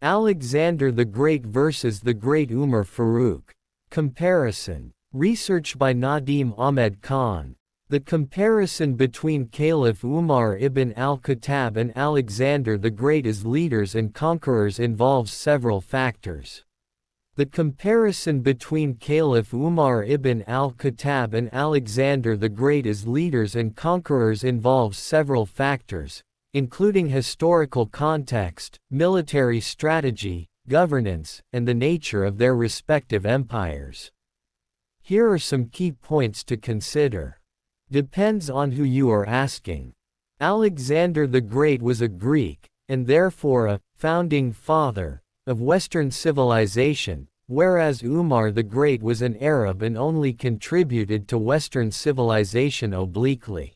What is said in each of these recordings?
Alexander the Great versus the Great Umar Farouk. Comparison. Research by Nadim Ahmed Khan. The comparison between Caliph Umar ibn al-Khattab and Alexander the Great as leaders and conquerors involves several factors. The comparison between Caliph Umar ibn al-Khattab and Alexander the Great as leaders and conquerors involves several factors, including historical context, military strategy, governance, and the nature of their respective empires. Here are some key points to consider. Depends on who you are asking. Alexander the Great was a Greek, and therefore a founding father of Western civilization, whereas Umar the Great was an Arab and only contributed to Western civilization obliquely.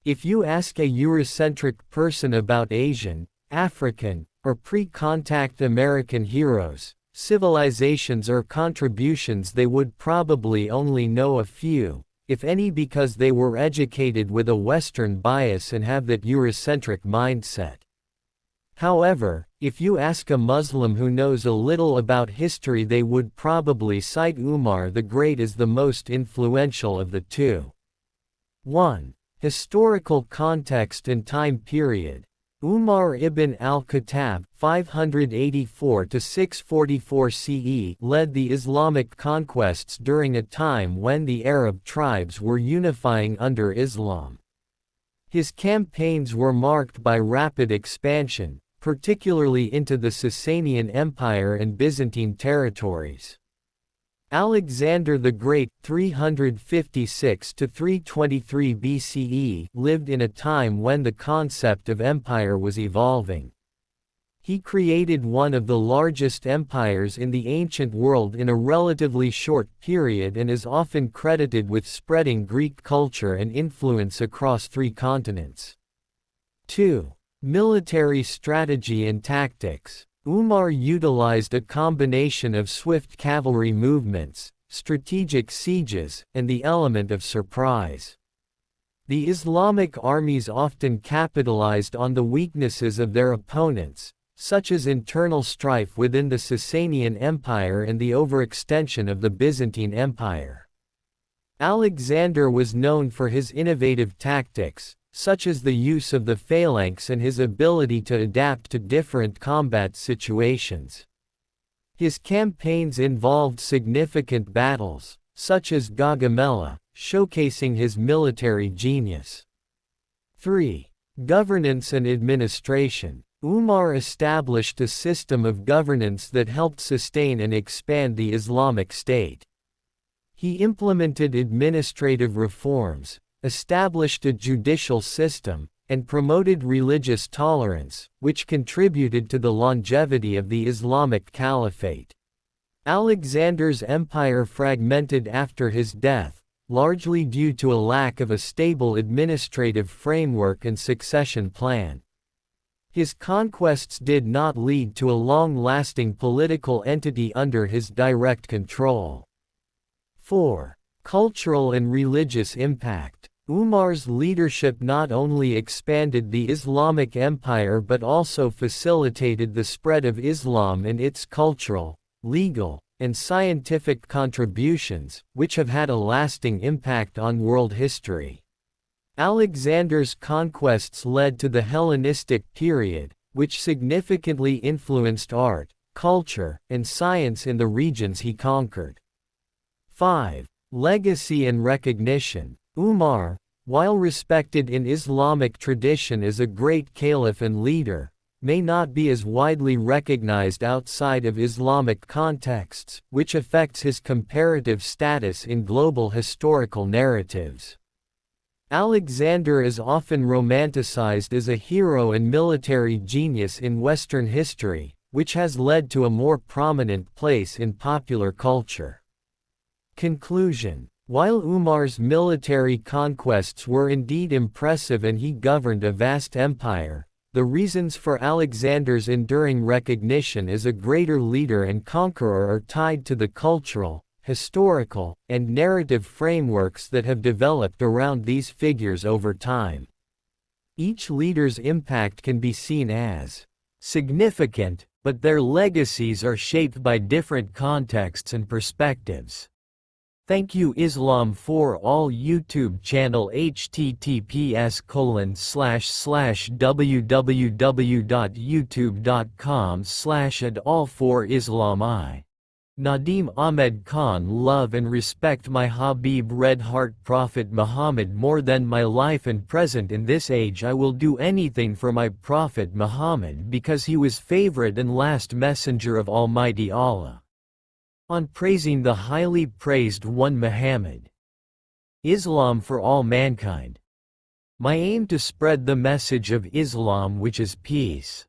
If you ask a Eurocentric person about Asian, African, or pre-contact American heroes, civilizations or contributions, they would probably only know a few, if any, because they were educated with a Western bias and have that Eurocentric mindset. However, if you ask a Muslim who knows a little about history, they would probably cite Umar the Great as the most influential of the two. 1. Historical context and time period. Umar ibn al-Khattab (584–644 CE) led the Islamic conquests during a time when the Arab tribes were unifying under Islam. His campaigns were marked by rapid expansion, particularly into the Sasanian Empire and Byzantine territories. Alexander the Great (356–323 BCE) lived in a time when the concept of empire was evolving. He created one of the largest empires in the ancient world in a relatively short period and is often credited with spreading Greek culture and influence across 3 continents. 2. Military strategy and tactics. Umar utilized a combination of swift cavalry movements, strategic sieges, and the element of surprise. The Islamic armies often capitalized on the weaknesses of their opponents, such as internal strife within the Sasanian Empire and the overextension of the Byzantine Empire. Alexander was known for his innovative tactics, such as the use of the phalanx and his ability to adapt to different combat situations. His campaigns involved significant battles, such as Gaugamela, showcasing his military genius. 3. Governance and administration. Umar established a system of governance that helped sustain and expand the Islamic State. He implemented administrative reforms, established a judicial system, and promoted religious tolerance, which contributed to the longevity of the Islamic Caliphate. Alexander's empire fragmented after his death, largely due to a lack of a stable administrative framework and succession plan. His conquests did not lead to a long-lasting political entity under his direct control. 4. Cultural and religious impact. Umar's leadership not only expanded the Islamic Empire but also facilitated the spread of Islam and its cultural, legal, and scientific contributions, which have had a lasting impact on world history. Alexander's conquests led to the Hellenistic period, which significantly influenced art, culture, and science in the regions he conquered. 5. Legacy and recognition. Umar, while respected in Islamic tradition as a great caliph and leader, may not be as widely recognized outside of Islamic contexts, which affects his comparative status in global historical narratives. Alexander is often romanticized as a hero and military genius in Western history, which has led to a more prominent place in popular culture. Conclusion. While Umar's military conquests were indeed impressive and he governed a vast empire, the reasons for Alexander's enduring recognition as a greater leader and conqueror are tied to the cultural, historical, and narrative frameworks that have developed around these figures over time. Each leader's impact can be seen as significant, but their legacies are shaped by different contexts and perspectives. Thank you Islam for All YouTube channel https://www.youtube.com/adall4islam. Nadeem Ahmed Khan. Love and respect my Habib Red Heart Prophet Muhammad more than my life and present in this age. I will do anything for my Prophet Muhammad because he was favorite and last messenger of Almighty Allah. On praising the highly praised one Muhammad. Islam for all mankind. My aim to spread the message of Islam, which is peace.